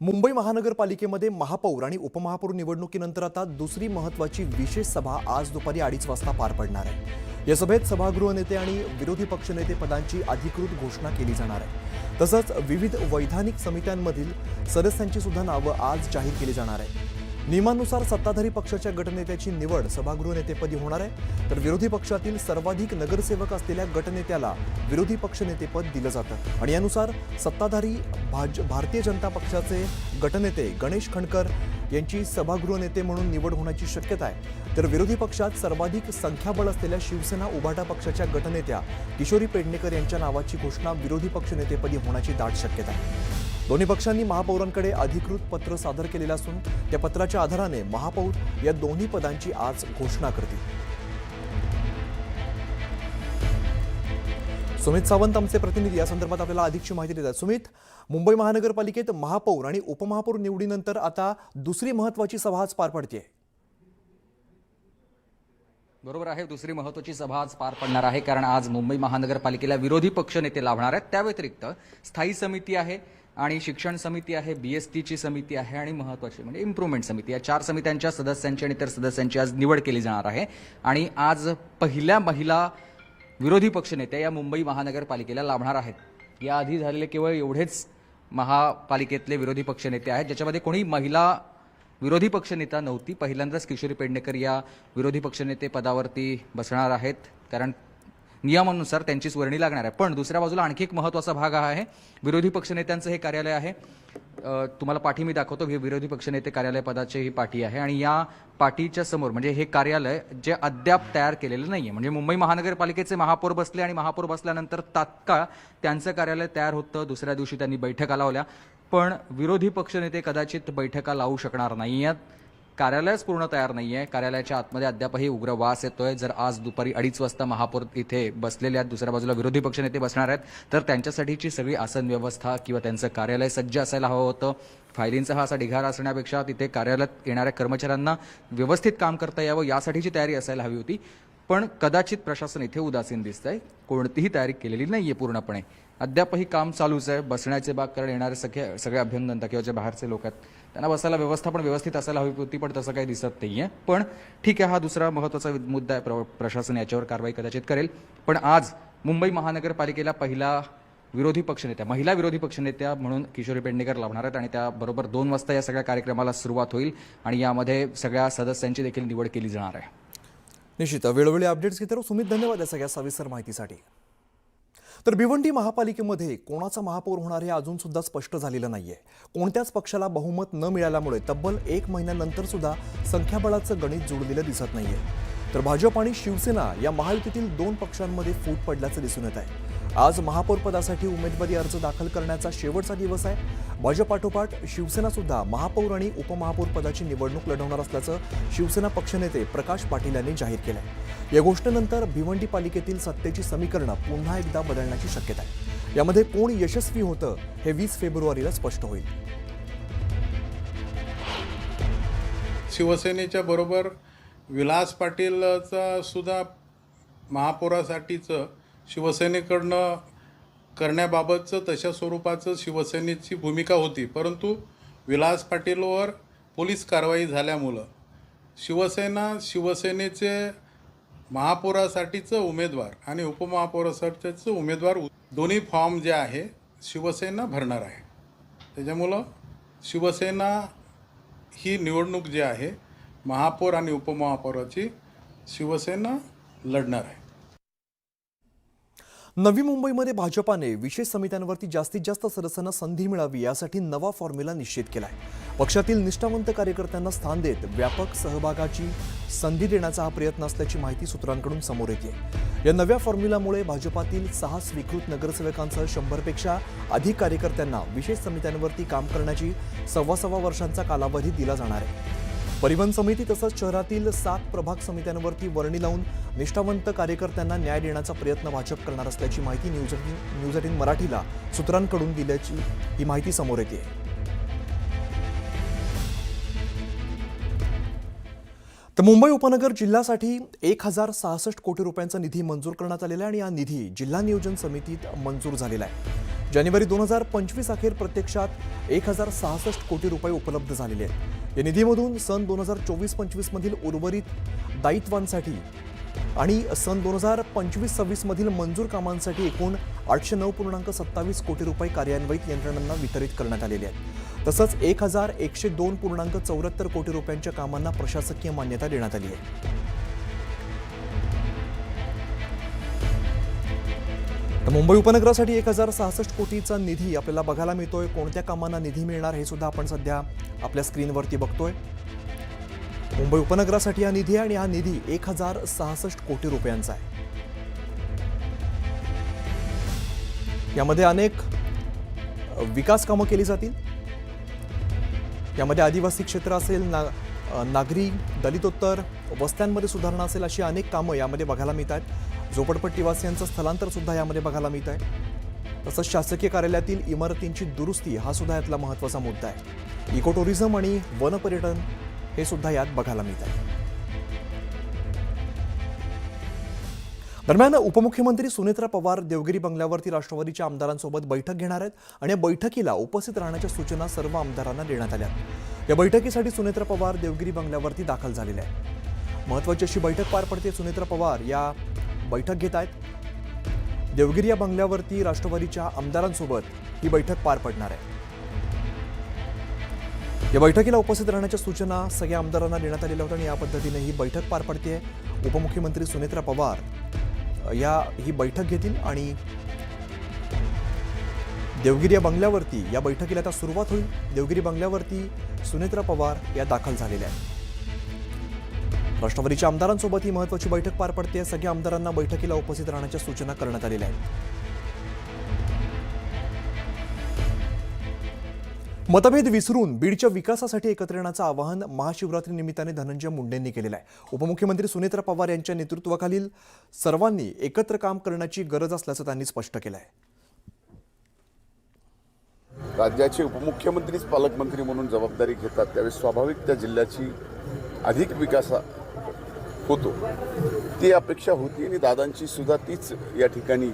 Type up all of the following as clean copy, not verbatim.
मुंबई महानगरपालिकेमध्ये महापौर आणि उपमहापौर निवडणुकीनंतर आता दुसरी महत्त्वाची विशेष सभा आज दुपारी 2:30 वाजता पार पडणार आहे। या सभेत सभागृह नेते आणि विरोधी पक्षनेते पदांची अधिकृत घोषणा केली जाणार आहे। तसंच विविध वैधानिक समित्यांमधील सदस्यांची सुद्धा नावं आज जाहीर केली जाणार आहे। नियमानुसार सत्ताधारी पक्षाच्या गटनेत्याची निवड सभागृह नेतेपदी होणार आहे, तर विरोधी पक्षातील सर्वाधिक नगरसेवक असलेल्या गटनेत्याला विरोधी पक्षनेतेपद दिलं जातं आणि यानुसार सत्ताधारी भारतीय जनता पक्षाचे गटनेते गणेश खंडकर यांची सभागृह नेते म्हणून निवड होण्याची शक्यता आहे, तर विरोधी पक्षात सर्वाधिक संख्याबळ असलेल्या शिवसेना उभाटा पक्षाच्या गटनेत्या किशोरी पेडणेकर यांच्या नावाची घोषणा विरोधी पक्षनेतेपदी होण्याची दाट शक्यता आहे। दोन्ही पक्षांनी महापौरांकडे अधिकृत पत्र सादर केलेलं असून त्या पत्राच्या आधाराने महापौर या दोन्ही पदांची आज घोषणा करतील। सुमित सावंत आमचे प्रतिनिधी या संदर्भात आपल्याला अधिकची माहिती देतात। सुमित, मुंबई महानगरपालिकेत महापौर आणि उपमहापौर निवडीनंतर आता दुसरी महत्त्वाची सभा आज पार पडते। बरोबर आहे, दुसरी महत्त्वाची सभा आज पार पडणार आहे, कारण आज मुंबई महानगरपालिकेला विरोधी पक्षनेते लाभणार आहेत। त्या व्यतिरिक्त स्थायी समिती आहे आणि शिक्षण समिती आहे, बीएसटीची समिती आहे आणि महत्त्वाची म्हणजे इम्प्रूव्हमेंट समिती, या 4 समित्यांच्या सदस्यांची आणि इतर सदस्यांची आज निवड केली जाणार आहे। आणि आज पहिल्या महिला विरोधी पक्षनेत्या या मुंबई महानगरपालिकेला लाभणार आहेत। याआधी झालेले केवळ एवढेच महापालिकेतले विरोधी पक्षनेते आहेत ज्याच्यामध्ये कोणी महिला विरोधी पक्षनेता नव्हती। पहिल्यांदाच किशोरी पेडणेकर या विरोधी पक्षनेते पदावरती बसणार आहेत, कारण नियमानुसार त्यांचीच वर्णी लागणार आहे। पण दुसऱ्या बाजूला आणखी एक महत्त्वाचा भाग आहे, विरोधी पक्षनेत्यांचं हे कार्यालय आहे। तुम्हाला पाठी मी दाखवतो, विरोधी पक्षनेते कार्यालय पदाची ही पाठी आहे आणि या पाठीच्या समोर म्हणजे हे कार्यालय जे अद्याप तयार केलेलं नाहीये। म्हणजे मुंबई महानगरपालिकेचे महापौर बसले आणि महापौर बसल्यानंतर तात्काळ त्यांचं कार्यालय तयार होतं, दुसऱ्या दिवशी त्यांनी बैठका लावल्या, पण विरोधी पक्षनेते कदाचित बैठका लावू शकणार नाहीयेत। कार्यालयच पूर्ण तयार नाहीये, कार्यालयाच्या आतमध्ये अद्यापही उग्र वास येतोय। जर आज दुपारी 2:30 वाजता महापौर इथे बसलेले आहेत, दुसऱ्या बाजूला विरोधी पक्षनेते बसणार आहेत, तर त्यांच्यासाठीची सगळी आसन व्यवस्था किंवा त्यांचं कार्यालय सज्ज असायला हवं होतं। फायलींचा हा असा ढिगारा असण्यापेक्षा तिथे कार्यालयात येणाऱ्या कर्मचाऱ्यांना व्यवस्थित काम करता यावं यासाठीची तयारी असायला हवी होती, पण कदाचित प्रशासन इथे उदासीन दिसतंय, कोणतीही तयारी केलेली नाहीये पूर्णपणे। अद्यापही काम चालूच आहे। बसण्याचे बाग कारण येणारे सगळे अभ्यंगता किंवा जे बाहेरचे लोक आहेत त्यांना बसायला व्यवस्था पण व्यवस्थित असायला हवी होती, पण तसं काही दिसत नाहीये। पण ठीक आहे, हा दुसरा महत्त्वाचा मुद्दा आहे, प्रशासन याच्यावर कारवाई कदाचित करेल। पण आज मुंबई महानगरपालिकेला पहिला विरोधी पक्षनेत्या, महिला विरोधी पक्षनेत्या म्हणून किशोरी पेडणेकर लाभणार आहेत आणि त्याबरोबर 2 वाजता या सगळ्या कार्यक्रमाला सुरुवात होईल आणि यामध्ये सगळ्या सदस्यांची देखील निवड केली जाणार आहे। निश्चित वेळोवेळी अपडेट्स घेतो सुमित, धन्यवाद या सगळ्या सविस्तर माहितीसाठी। तर भिवंडी महापालिकेमध्ये कोणाचा महापौर होणार हे अजून सुद्धा स्पष्ट झालेलं नाहीये। कोणत्याच पक्षाला बहुमत न मिळाल्यामुळे तब्बल 1 महिन्यानंतर सुद्धा संख्याबळाचं गणित जुळलेलं दिसत नाहीये। तर भाजप आणि शिवसेना या महायुतीतील 2 पक्षांमध्ये फूट पडल्याचं दिसून येत आहे। आज महापौर पदासाठी उमेदवारी अर्ज दाखल करण्याचा शेवटचा दिवस आहे। भाजपाठोपाठ शिवसेना सुद्धा महापौर आणि उपमहापौर पदाची निवडणूक लढवणार असल्याचं शिवसेना पक्षनेते प्रकाश पाटील यांनी जाहीर केलंय। या गोष्टीनंतर भिवंडी पालिकेतील सत्तेची समीकरणं पुन्हा एकदा बदलण्याची शक्यता आहे। यामध्ये कोण यशस्वी होतं हे 20 फेब्रुवारीला स्पष्ट होईल। शिवसेनेच्या बरोबर विलास पाटीलचा सुद्धा महापौरासाठीचं शिवसेनेकडनं करण्याबाबतचं तशा स्वरूपाचं शिवसेनेची भूमिका होती, परंतु विलास पाटीलवर पोलीस कारवाई झाल्यामुळं शिवसेनेचे महापौरासाठीचं उमेदवार आणि उपमहापौरासाठीचं उमेदवार दोन्ही फॉर्म जे आहे शिवसेना भरणार आहे। त्याच्यामुळं शिवसेना ही निवडणूक जी आहे महापौर आणि उपमहापौराची शिवसेना लढणार आहे। नवी मुंबईमध्ये भाजपाने विशेष समित्यांवरती जास्तीत जास्त सदस्यांना संधी मिळावी यासाठी नवा फॉर्म्युला निश्चित केलाय। पक्षातील निष्ठावंत कार्यकर्त्यांना स्थान देत व्यापक सहभागाची संधी देण्याचा हा प्रयत्न असल्याची माहिती सूत्रांकडून समोर येते। या नव्या फॉर्म्युलामुळे भाजपातील 6 स्वीकृत नगरसेवकांसह 100पेक्षा अधिक कार्यकर्त्यांना विशेष समित्यांवरती काम करण्याची 1.25 वर्षांचा कालावधी दिला जाणार आहे। परिवहन समिती तसंच शहरातील 7 प्रभाग समित्यांवरती वर्णी लावून निष्ठावंत कार्यकर्त्यांना न्याय देण्याचा प्रयत्न भाजप करणार असल्याची माहिती न्यूज 18 मराठीला सूत्रांकडून दिल्याची ही माहिती समोर येते। तर मुंबई उपनगर जिल्ह्यासाठी 1066 कोटी रुपयांचा निधी मंजूर करण्यात आलेला आहे आणि हा निधी जिल्हा नियोजन समितीत मंजूर झालेला आहे। जानेवारी 2025 अखेर प्रत्यक्षात 1066 कोटी रुपये उपलब्ध झालेले आहेत. या निधीमधून सन 2024-25 मधील उर्वरित दायित्वांसाठी आणि सन 2025-26 मधील मंजूर कामांसाठी एकूण 809.27 कोटी रुपये कार्यान्वित यंत्रणांना वितरित करण्यात आलेले आहेत. तसंच 1161.74 कोटी रुपयांच्या कामांना प्रशासकीय मान्यता देण्यात आली आहे. तर मुंबई उपनगरासाठी 1066 कोटीचा निधी आपल्याला बघायला मिळतोय. कोणत्या कामांना निधी मिळणार हे सुद्धा आपण सध्या आपल्या स्क्रीनवरती बघतोय. मुंबई उपनगरासाठी हा निधी आहे आणि हा निधी 1066 कोटी रुपयांचा आहे. यामध्ये अनेक विकास कामं केली जातील. यामध्ये आदिवासी क्षेत्र असेल, नागरी दलितोत्तर वस्त्यांमध्ये सुधारणा असेल, अशी अनेक कामं यामध्ये बघायला मिळत आहेत. झोपडपट्टीवासियांचं स्थलांतर सुद्धा यामध्ये बघायला मिळत आहे. तसंच शासकीय कार्यालयातील इमारतींची दुरुस्ती हा सुद्धा यातला महत्त्वाचा मुद्दा आहे. इको टुरिझम आणि वन पर्यटन हे सुद्धा यात बघायला मिळत आहे. दरम्यान उपमुख्यमंत्री सुनेत्रा पवार देवगिरी बंगल्यावरती राष्ट्रवादीच्या आमदारांसोबत बैठक घेणार आहेत आणि या बैठकीला उपस्थित राहण्याच्या सूचना सर्व आमदारांना देण्यात आल्या. या बैठकीसाठी सुनेत्रा पवार देवगिरी बंगल्यावरती दाखल झालेल्या आहेत. महत्त्वाची अशी बैठक पार पडते. सुनेत्रा पवार या बैठक घेत आहेत. देवगिरी या बंगल्यावरती राष्ट्रवादीच्या आमदारांसोबत ही बैठक पार पडणार आहे. या बैठकीला उपस्थित राहण्याच्या सूचना सगळ्या आमदारांना देण्यात आलेल्या होत्या आणि या पद्धतीने ही बैठक पार पडते. उपमुख्यमंत्री सुनेत्रा पवार ही बैठक घेतील आणि देवगिरी या बंगल्यावरती या बैठकीला आता सुरुवात होईल. देवगिरी बंगल्यावरती सुनेत्रा पवार या दाखल झालेल्या आहेत. राष्ट्रवादीच्या आमदारांसोबत ही महत्त्वाची बैठक पार पडते. सगळ्या आमदारांना बैठकीला उपस्थित राहण्याच्या सूचना करण्यात आलेल्या आहेत. मतभेद विसरून बीडच्या विकासासाठी एकत्र येण्याचं आवाहन महाशिवरात्री निमित्ताने धनंजय मुंडेंनी केलेलं आहे. उपमुख्यमंत्री सुनेत्रा पवार यांच्या नेतृत्वाखालील सर्वांनी एकत्र काम करण्याची गरज असल्याचं त्यांनी स्पष्ट केलं आहे. राज्याचे उपमुख्यमंत्रीच पालकमंत्री म्हणून जबाबदारी घेतात त्यावेळी स्वाभाविक त्या जिल्ह्याची अधिक विकास होतो. ती अपेक्षा होती आणि दादांची सुद्धा तीच या ठिकाणी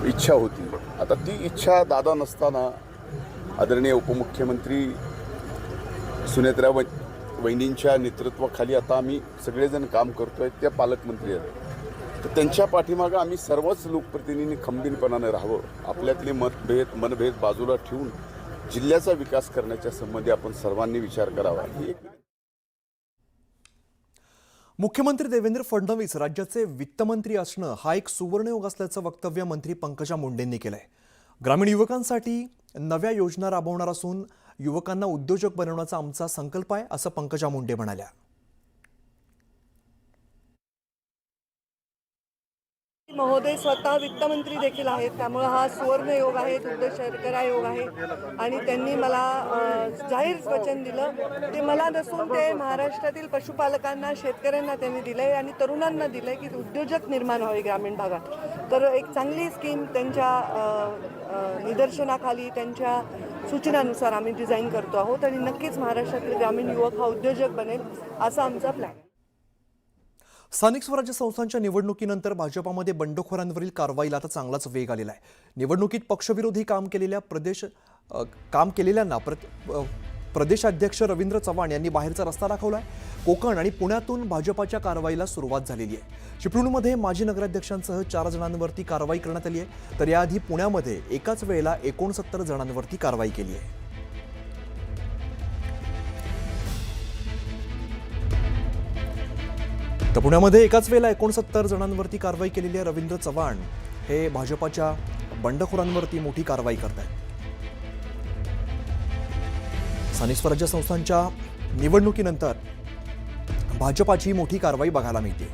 इच्छा होती. आता ती इच्छा दादा नसताना आदरणीय उपमुख्यमंत्री सुनेत्रा वहिनींच्या नेतृत्वाखाली आता आम्ही सगळेजण काम करतोय. त्या पालकमंत्री आहेत तर त्यांच्या पाठीमागं आम्ही सर्वच लोकप्रतिनिधींनी खंबीरपणाने राहावं. आपल्यातले मनभेद बाजूला ठेवून जिल्ह्याचा विकास करण्याच्या संबंधी आपण सर्वांनी विचार करावा. ही एक मुख्यमंत्री देवेंद्र फडणवीस राज्याचे वित्तमंत्री असणं हा एक सुवर्णयोग असल्याचं वक्तव्य मंत्री पंकजा मुंडेंनी केलंय. ग्रामीण युवकांसाठी नव्या योजना राबवणार असून युवकांना उद्योजक बनवण्याचा आमचा संकल्प आहे असं पंकजा मुंडे म्हणाल्या. महोदय स्वतः वित्तमंत्री देखील आहेत, त्यामुळे हा सुवर्ण योग आहे, दुग्ध शर्करा योग आहे आणि त्यांनी मला जाहीर वचन दिलं. ते मला नसून ते महाराष्ट्रातील पशुपालकांना, शेतकऱ्यांना त्यांनी दिलंय आणि तरुणांना दिलंय की उद्योजक निर्माण व्हावे ग्रामीण भागात. तर एक चांगली स्कीम त्यांच्या निदर्शनाखाली, त्यांच्या सूचनानुसार आम्ही डिझाईन करतो आहोत आणि नक्कीच महाराष्ट्रातील ग्रामीण युवक हा उद्योजक बनेल असा आमचा प्लॅन आहे. स्थानिक स्वराज्य संस्थांच्या निवडणुकीनंतर भाजपामध्ये बंडखोरांवरील कारवाईला आता चांगलाच वेग आलेला आहे. निवडणुकीत पक्षविरोधी काम केलेल्यांना प्रदेशाध्यक्ष रवींद्र चव्हाण यांनी बाहेरचा रस्ता दाखवलाय. कोकण आणि पुण्यातून भाजपाच्या कारवाईला सुरुवात झालेली आहे. चिपळूणमध्ये माजी नगराध्यक्षांसह 4 जणांवरती कारवाई करण्यात आली आहे. तर याआधी पुण्यामध्ये एकाच वेळेला 69 जणांवरती कारवाई केली आहे. तर पुण्यामध्ये एकाच वेळेला 69 जणांवरती कारवाई केलेली आहे. रवींद्र चव्हाण हे भाजपाच्या बंडखोरांवरती मोठी कारवाई करत आहेत. स्थानिक स्वराज्य संस्थांच्या निवडणुकीनंतर भाजपाची मोठी कारवाई बघायला मिळते.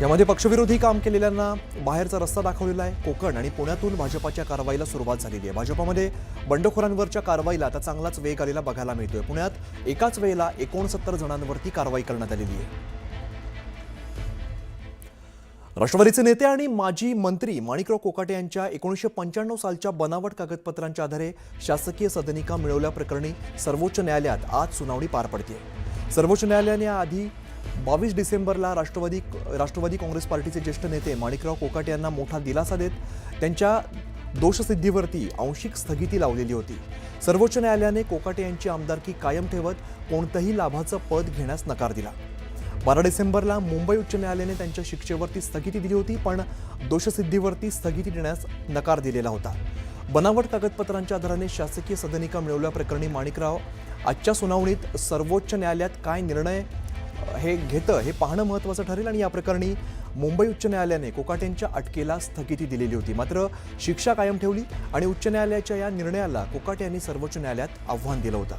यामध्ये पक्षविरोधी काम केलेल्यांना बाहेरचा रस्ता दाखवलेला आहे. कोकण आणि पुण्यातून भाजपाच्या कारवाईला सुरुवात झालेली आहे. भाजपामध्ये बंडखोरांवरच्या कारवाईला आता चांगलाच वेग आलेला बघायला मिळतोय. पुण्यात एकाच वेळेला 69 जणांवरती कारवाई करण्यात आलेली आहे. राष्ट्रवादीचे नेते आणि माजी मंत्री माणिकराव कोकाटे यांच्या 1995 सालच्या बनावट कागदपत्रांच्या आधारे शासकीय सदनिका मिळवल्याप्रकरणी सर्वोच्च न्यायालयात आज सुनावणी पार पडते. सर्वोच्च न्यायालयाने आधी 22 डिसेंबरला राष्ट्रवादी काँग्रेस पार्टीचे ज्येष्ठ नेते माणिकराव कोकाटे यांना मोठा दिलासा देत त्यांच्या दोषसिद्धीवरती आंशिक स्थगिती लावलेली होती. सर्वोच्च न्यायालयाने कोकाटे यांची आमदारकी कायम ठेवत कोणतंही लाभाचं पद घेण्यास नकार दिला. 12 डिसेंबरला मुंबई उच्च न्यायालयाने त्यांच्या शिक्षेवरती स्थगिती दिली होती, पण दोषसिद्धीवरती स्थगिती देण्यास नकार दिलेला होता. बनावट कागदपत्रांच्या आधाराने शासकीय सदनिका मिळवल्याप्रकरणी माणिकराव आजच्या सुनावणीत सर्वोच्च न्यायालयात काय निर्णय हे घेतं हे पाहणं महत्त्वाचं ठरेल. आणि या प्रकरणी मुंबई उच्च न्यायालयाने कोकाटेंच्या अटकेला स्थगिती दिलेली होती, मात्र शिक्षा कायम ठेवली आणि उच्च न्यायालयाच्या या निर्णयाला कोकाटे यांनी सर्वोच्च न्यायालयात आव्हान दिलं होतं.